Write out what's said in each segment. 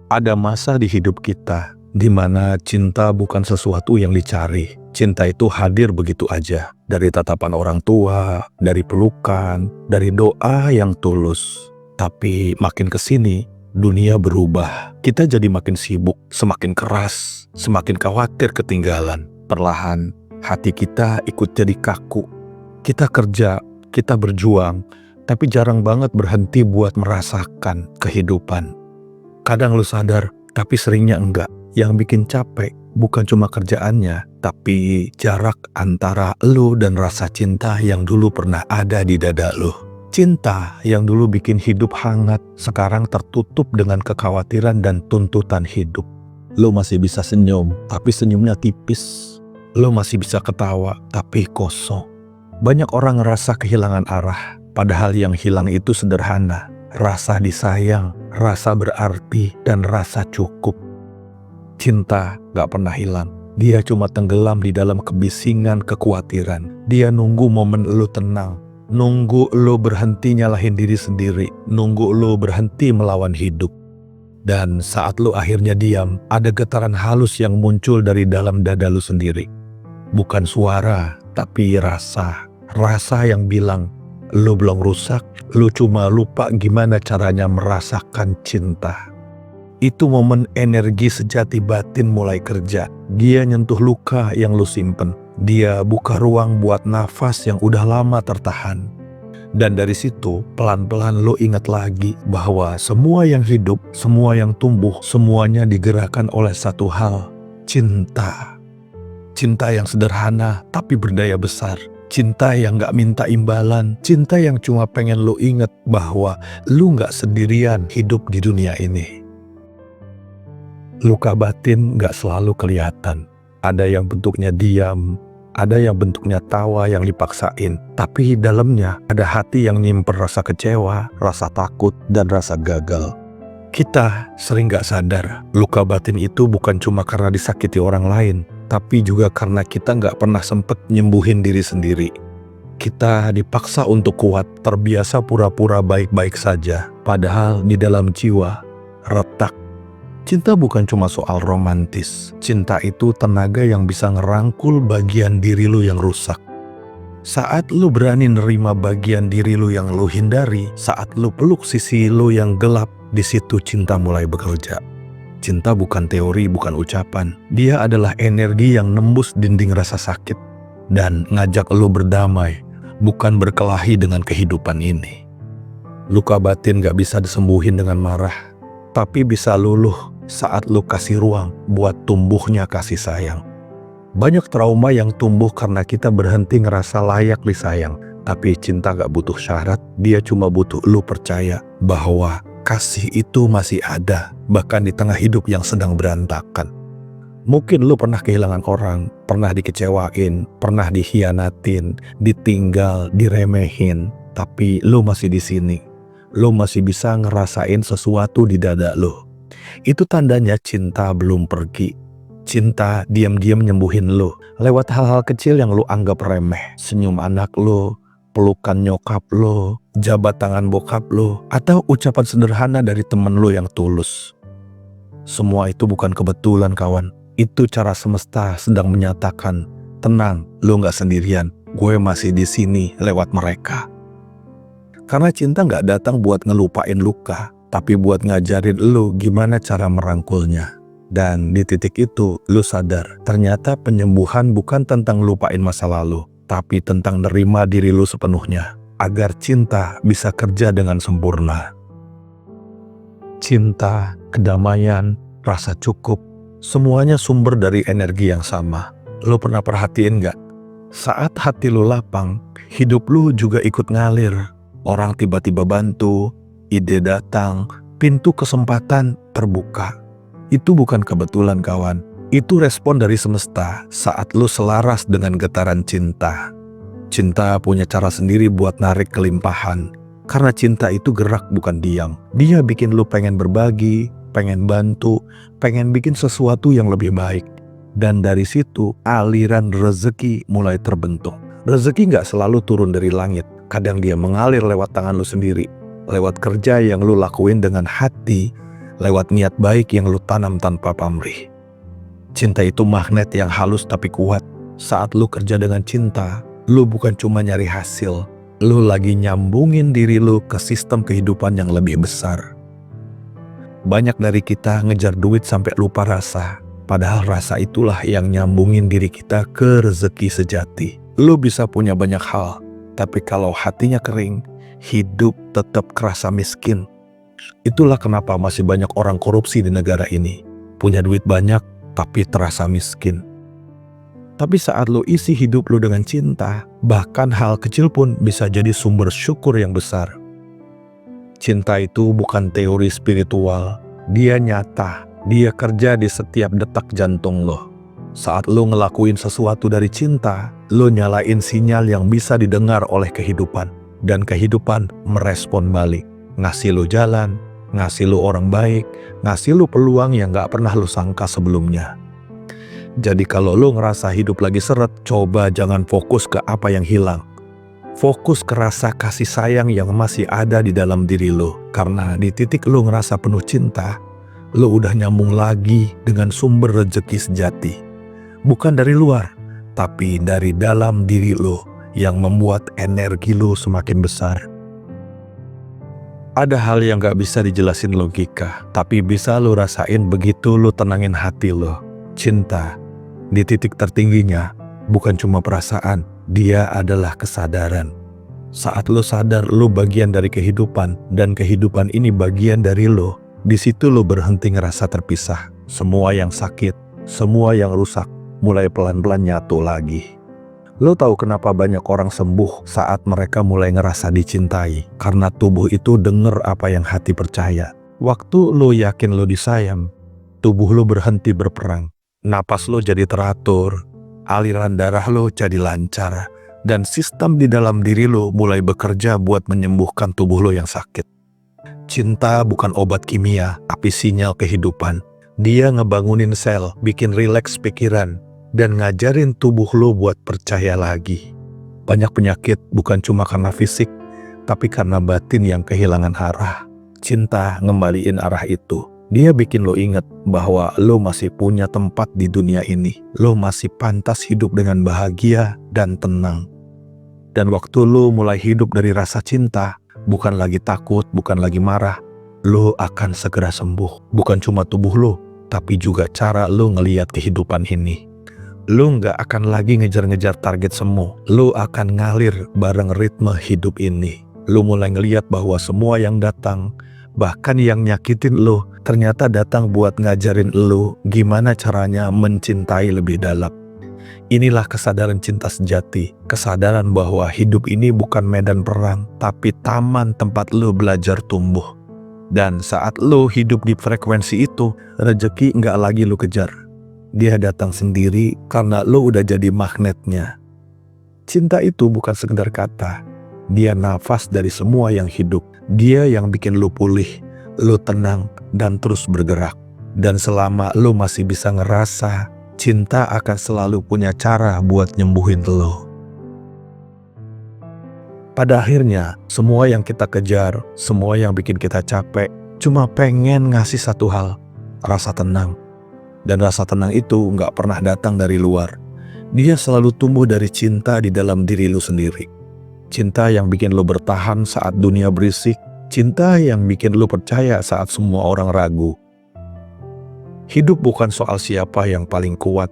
Ada masa di hidup kita di mana cinta bukan sesuatu yang dicari. Cinta itu hadir begitu aja. Dari tatapan orang tua, dari pelukan, dari doa yang tulus. Tapi makin kesini, dunia berubah. Kita jadi makin sibuk, semakin keras, semakin khawatir ketinggalan. Perlahan, hati kita ikut jadi kaku. Kita kerja, kita berjuang, tapi jarang banget berhenti buat merasakan kehidupan. Kadang lu sadar, tapi seringnya enggak. Yang bikin capek bukan cuma kerjaannya, tapi jarak antara lu dan rasa cinta yang dulu pernah ada di dada lu. Cinta yang dulu bikin hidup hangat, sekarang tertutup dengan kekhawatiran dan tuntutan hidup. Lu masih bisa senyum, tapi senyumnya tipis. Lu masih bisa ketawa, tapi kosong. Banyak orang ngerasa kehilangan arah, padahal yang hilang itu sederhana. Rasa disayang, rasa berarti, dan rasa cukup. Cinta gak pernah hilang. Dia cuma tenggelam di dalam kebisingan kekhawatiran. Dia nunggu momen lu tenang. Nunggu lu berhenti nyalahin diri sendiri. Nunggu lu berhenti melawan hidup. Dan saat lu akhirnya diam, ada getaran halus yang muncul dari dalam dada lu sendiri. Bukan suara, tapi rasa. Rasa yang bilang, lu belum rusak, lu cuma lupa gimana caranya merasakan cinta. Itu momen energi sejati batin mulai kerja. Dia nyentuh luka yang lu simpen. Dia buka ruang buat nafas yang udah lama tertahan. Dan dari situ, pelan-pelan lu ingat lagi bahwa semua yang hidup, semua yang tumbuh, semuanya digerakkan oleh satu hal, cinta. Cinta yang sederhana tapi berdaya besar. Cinta yang gak minta imbalan, cinta yang cuma pengen lu inget bahwa lu gak sendirian hidup di dunia ini. Luka batin gak selalu kelihatan. Ada yang bentuknya diam, ada yang bentuknya tawa yang dipaksain. Tapi dalamnya ada hati yang nyimpen rasa kecewa, rasa takut, dan rasa gagal. Kita sering gak sadar, luka batin itu bukan cuma karena disakiti orang lain, tapi juga karena kita gak pernah sempet nyembuhin diri sendiri. Kita dipaksa untuk kuat, terbiasa pura-pura baik-baik saja, padahal di dalam jiwa retak. Cinta bukan cuma soal romantis. Cinta itu tenaga yang bisa ngerangkul bagian diri lu yang rusak. Saat lu berani nerima bagian diri lu yang lu hindari, saat lu peluk sisi lu yang gelap, di situ cinta mulai bekerja. Cinta bukan teori, bukan ucapan. Dia adalah energi yang nembus dinding rasa sakit dan ngajak lu berdamai, bukan berkelahi dengan kehidupan ini. Luka batin gak bisa disembuhin dengan marah, tapi bisa luluh saat lu kasih ruang buat tumbuhnya kasih sayang. Banyak trauma yang tumbuh karena kita berhenti ngerasa layak disayang. Tapi cinta gak butuh syarat, dia cuma butuh lu percaya bahwa kasih itu masih ada, bahkan di tengah hidup yang sedang berantakan. Mungkin lu pernah kehilangan orang, pernah dikecewain, pernah dikhianatin, ditinggal, diremehin, tapi lu masih di sini. Lu masih bisa ngerasain sesuatu di dada lu. Itu tandanya cinta belum pergi. Cinta diam-diam nyembuhin lu lewat hal-hal kecil yang lu anggap remeh. Senyum anak lu, pelukan nyokap lu, jabat tangan bokap lu, atau ucapan sederhana dari temen lu yang tulus. Semua itu bukan kebetulan, kawan. Itu cara semesta sedang menyatakan, tenang, lu gak sendirian, gue masih di sini lewat mereka. Karena cinta gak datang buat ngelupain luka, tapi buat ngajarin lu gimana cara merangkulnya. Dan di titik itu, lu sadar, ternyata penyembuhan bukan tentang lupain masa lalu, tapi tentang nerima diri lu sepenuhnya, agar cinta bisa kerja dengan sempurna. Cinta, kedamaian, rasa cukup, semuanya sumber dari energi yang sama. Lu pernah perhatiin gak? Saat hati lu lapang, hidup lu juga ikut ngalir. Orang tiba-tiba bantu, ide datang, pintu kesempatan terbuka. Itu bukan kebetulan, kawan. Itu respon dari semesta saat lu selaras dengan getaran cinta. Cinta punya cara sendiri buat narik kelimpahan. Karena cinta itu gerak bukan diam. Dia bikin lu pengen berbagi, pengen bantu, pengen bikin sesuatu yang lebih baik. Dan dari situ aliran rezeki mulai terbentuk. Rezeki gak selalu turun dari langit. Kadang dia mengalir lewat tangan lu sendiri. Lewat kerja yang lu lakuin dengan hati. lewat niat baik yang lu tanam tanpa pamrih. Cinta itu magnet yang halus tapi kuat. Saat lu kerja dengan cinta, lu bukan cuma nyari hasil, lu lagi nyambungin diri lu ke sistem kehidupan yang lebih besar. Banyak dari kita ngejar duit sampai lupa rasa, padahal rasa itulah yang nyambungin diri kita ke rezeki sejati. Lu bisa punya banyak hal, tapi kalau hatinya kering, hidup tetap kerasa miskin. Itulah kenapa masih banyak orang korupsi di negara ini. Punya duit banyak, tapi terasa miskin. Tapi saat lo isi hidup lo dengan cinta, bahkan hal kecil pun bisa jadi sumber syukur yang besar. Cinta itu bukan teori spiritual, dia nyata, dia kerja di setiap detak jantung lo. Saat lo ngelakuin sesuatu dari cinta, lo nyalain sinyal yang bisa didengar oleh kehidupan. Dan kehidupan merespon balik, ngasih lo jalan, ngasih lo orang baik, ngasih lo peluang yang gak pernah lo sangka sebelumnya. Jadi kalau lo ngerasa hidup lagi seret, coba jangan fokus ke apa yang hilang. Fokus ke rasa kasih sayang yang masih ada di dalam diri lo. Karena di titik lo ngerasa penuh cinta, lo udah nyambung lagi dengan sumber rezeki sejati. Bukan dari luar, tapi dari dalam diri lo yang membuat energi lo semakin besar. Ada hal yang gak bisa dijelasin logika, tapi bisa lo rasain begitu lo tenangin hati lo. Cinta, di titik tertingginya, bukan cuma perasaan, dia adalah kesadaran. Saat lo sadar lo bagian dari kehidupan, dan kehidupan ini bagian dari lo, di situ lo berhenti ngerasa terpisah. Semua yang sakit, semua yang rusak, mulai pelan-pelan nyatu lagi. Lo tahu kenapa banyak orang sembuh saat mereka mulai ngerasa dicintai? Karena tubuh itu denger apa yang hati percaya. Waktu lo yakin lo disayang, tubuh lo berhenti berperang. Napas lo jadi teratur, aliran darah lo jadi lancar, dan sistem di dalam diri lo mulai bekerja buat menyembuhkan tubuh lo yang sakit. Cinta bukan obat kimia, tapi sinyal kehidupan. Dia ngebangunin sel, bikin rileks pikiran, dan ngajarin tubuh lo buat percaya lagi. Banyak penyakit bukan cuma karena fisik, tapi karena batin yang kehilangan arah. Cinta ngembaliin arah itu. Dia bikin lo ingat bahwa lo masih punya tempat di dunia ini. Lo masih pantas hidup dengan bahagia dan tenang. Dan waktu lo mulai hidup dari rasa cinta, bukan lagi takut, bukan lagi marah, lo akan segera sembuh. Bukan cuma tubuh lo, tapi juga cara lo ngeliat kehidupan ini. Lo gak akan lagi ngejar-ngejar target semu. Lo akan ngalir bareng ritme hidup ini. Lo mulai ngeliat bahwa semua yang datang, bahkan yang nyakitin lo, ternyata datang buat ngajarin lo gimana caranya mencintai lebih dalam. Inilah kesadaran cinta sejati. Kesadaran bahwa hidup ini bukan medan perang, tapi taman tempat lo belajar tumbuh. Dan saat lo hidup di frekuensi itu, rezeki gak lagi lo kejar. Dia datang sendiri karena lo udah jadi magnetnya. Cinta itu bukan sekedar kata. Dia nafas dari semua yang hidup. Dia yang bikin lo pulih, lo tenang, dan terus bergerak. Dan selama lo masih bisa ngerasa, cinta akan selalu punya cara buat nyembuhin lo. Pada akhirnya, semua yang kita kejar, semua yang bikin kita capek, cuma pengen ngasih satu hal, rasa tenang. Dan rasa tenang itu gak pernah datang dari luar. Dia selalu tumbuh dari cinta di dalam diri lo sendiri. Cinta yang bikin lo bertahan saat dunia berisik. Cinta yang bikin lo percaya saat semua orang ragu. Hidup bukan soal siapa yang paling kuat,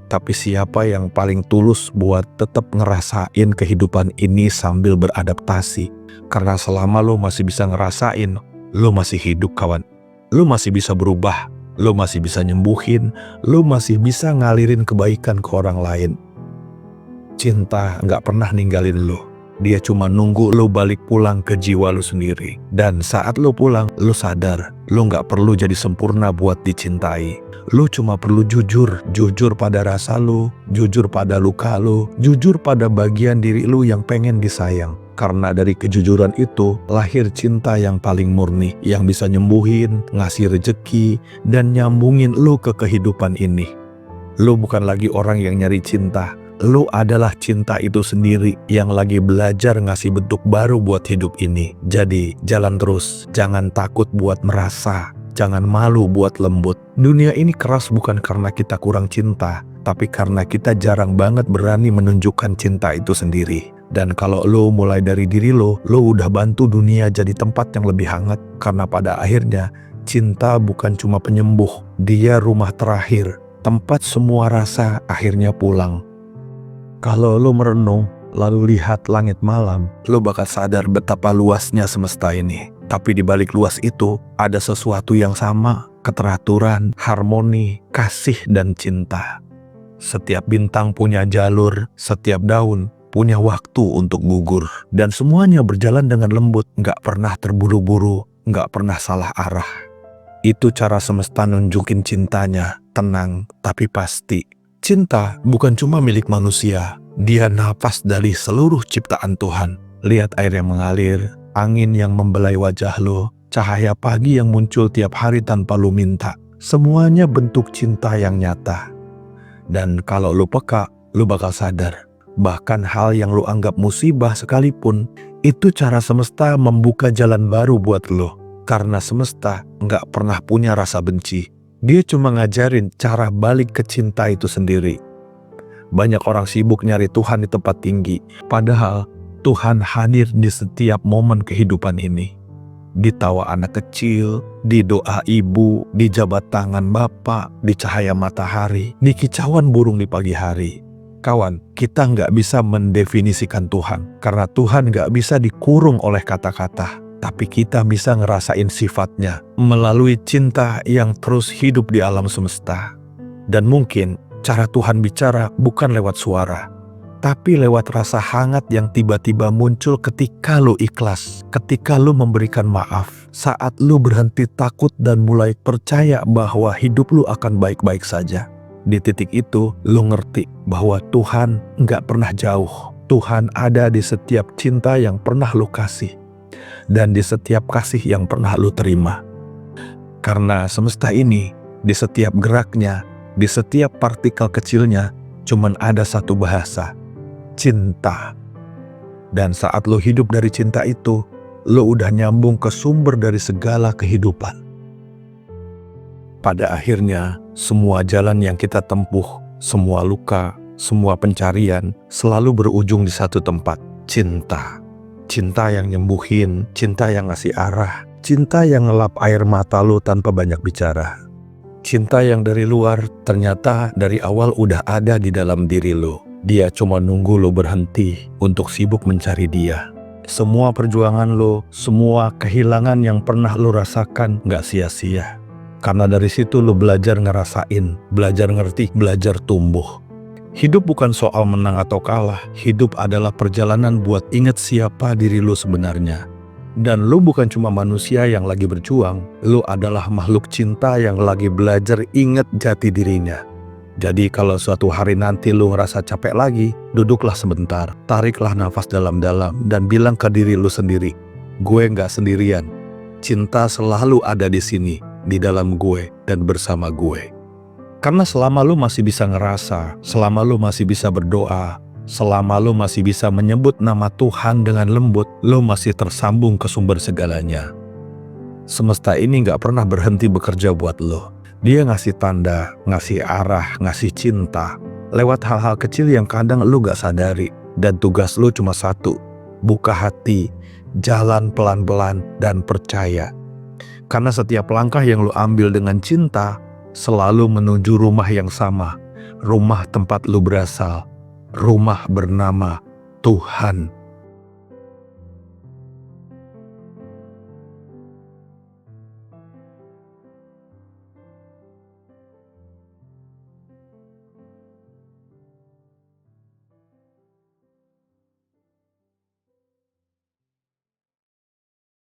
tapi siapa yang paling tulus buat tetap ngerasain kehidupan ini sambil beradaptasi. Karena selama lo masih bisa ngerasain, lo masih hidup kawan. Lo masih bisa berubah. Lo masih bisa nyembuhin, lo masih bisa ngalirin kebaikan ke orang lain. Cinta gak pernah ninggalin lo. Dia cuma nunggu lo balik pulang ke jiwa lo sendiri. Dan saat lo pulang, lo sadar, lo gak perlu jadi sempurna buat dicintai. Lo cuma perlu jujur pada rasa lo, jujur pada luka lo, jujur pada bagian diri lo yang pengen disayang. Karena dari kejujuran itu lahir cinta yang paling murni, yang bisa nyembuhin, ngasih rejeki, dan nyambungin lo ke kehidupan ini. Lo bukan lagi orang yang nyari cinta, lo adalah cinta itu sendiri yang lagi belajar ngasih bentuk baru buat hidup ini. Jadi jalan terus, jangan takut buat merasa, Jangan malu buat lembut. Dunia ini keras bukan karena kita kurang cinta, tapi karena kita jarang banget berani menunjukkan cinta itu sendiri. Dan kalau lo mulai dari diri lo udah bantu dunia jadi tempat yang lebih hangat. Karena pada akhirnya, cinta bukan cuma penyembuh, dia rumah terakhir, tempat semua rasa akhirnya pulang. Kalau lo merenung, lalu lihat langit malam, lo bakal sadar betapa luasnya semesta ini. Tapi di balik luas itu, ada sesuatu yang sama, keteraturan, harmoni, kasih, dan cinta. Setiap bintang punya jalur, setiap daun punya waktu untuk gugur. Dan semuanya berjalan dengan lembut, gak pernah terburu-buru, gak pernah salah arah. Itu cara semesta nunjukin cintanya, tenang tapi pasti. Cinta bukan cuma milik manusia, dia napas dari seluruh ciptaan Tuhan. Lihat air yang mengalir, angin yang membelai wajah lo, cahaya pagi yang muncul tiap hari tanpa lo minta. Semuanya bentuk cinta yang nyata. Dan kalau lo peka, lo bakal sadar. Bahkan hal yang lo anggap musibah sekalipun, itu cara semesta membuka jalan baru buat lo. Karena semesta nggak pernah punya rasa benci. Dia cuma ngajarin cara balik ke cinta itu sendiri. Banyak orang sibuk nyari Tuhan di tempat tinggi, padahal Tuhan hadir di setiap momen kehidupan ini. Di tawa anak kecil, di doa ibu, di jabat tangan bapak, di cahaya matahari, di kicauan burung di pagi hari. Kawan, kita nggak bisa mendefinisikan Tuhan, karena Tuhan nggak bisa dikurung oleh kata-kata. Tapi kita bisa ngerasain sifatnya melalui cinta yang terus hidup di alam semesta. Dan mungkin cara Tuhan bicara bukan lewat suara, tapi lewat rasa hangat yang tiba-tiba muncul ketika lo ikhlas, ketika lo memberikan maaf, saat lo berhenti takut dan mulai percaya bahwa hidup lo akan baik-baik saja. Di titik itu, lo ngerti bahwa Tuhan nggak pernah jauh. Tuhan ada di setiap cinta yang pernah lo kasih, dan di setiap kasih yang pernah lo terima. Karena semesta ini, di setiap geraknya, di setiap partikel kecilnya, cuman ada satu bahasa, cinta. Dan saat lo hidup dari cinta itu, lo udah nyambung ke sumber dari segala kehidupan. Pada akhirnya, semua jalan yang kita tempuh, semua luka, semua pencarian, selalu berujung di satu tempat, cinta. Cinta yang nyembuhin, cinta yang ngasih arah, cinta yang ngelap air mata lo tanpa banyak bicara. Cinta yang dari luar ternyata dari awal udah ada di dalam diri lo. Dia cuma nunggu lo berhenti untuk sibuk mencari dia. Semua perjuangan lo, semua kehilangan yang pernah lo rasakan gak sia-sia. Karena dari situ lo belajar ngerasain, belajar ngerti, belajar tumbuh. Hidup bukan soal menang atau kalah. Hidup adalah perjalanan buat inget siapa diri lo sebenarnya. Dan lo bukan cuma manusia yang lagi berjuang, lo adalah makhluk cinta yang lagi belajar inget jati dirinya. Jadi kalau suatu hari nanti lo ngerasa capek lagi, duduklah sebentar, tariklah nafas dalam-dalam, dan bilang ke diri lo sendiri, gue gak sendirian. Cinta selalu ada di sini, di dalam gue dan bersama gue. Karena selama lo masih bisa ngerasa, selama lo masih bisa berdoa, selama lo masih bisa menyebut nama Tuhan dengan lembut, lo masih tersambung ke sumber segalanya. Semesta ini gak pernah berhenti bekerja buat lo. Dia ngasih tanda, ngasih arah, ngasih cinta, lewat hal-hal kecil yang kadang lo gak sadari. Dan tugas lo cuma satu, buka hati, jalan pelan-pelan, dan percaya. Karena setiap langkah yang lo ambil dengan cinta, selalu menuju rumah yang sama, rumah tempat lo berasal, rumah bernama Tuhan.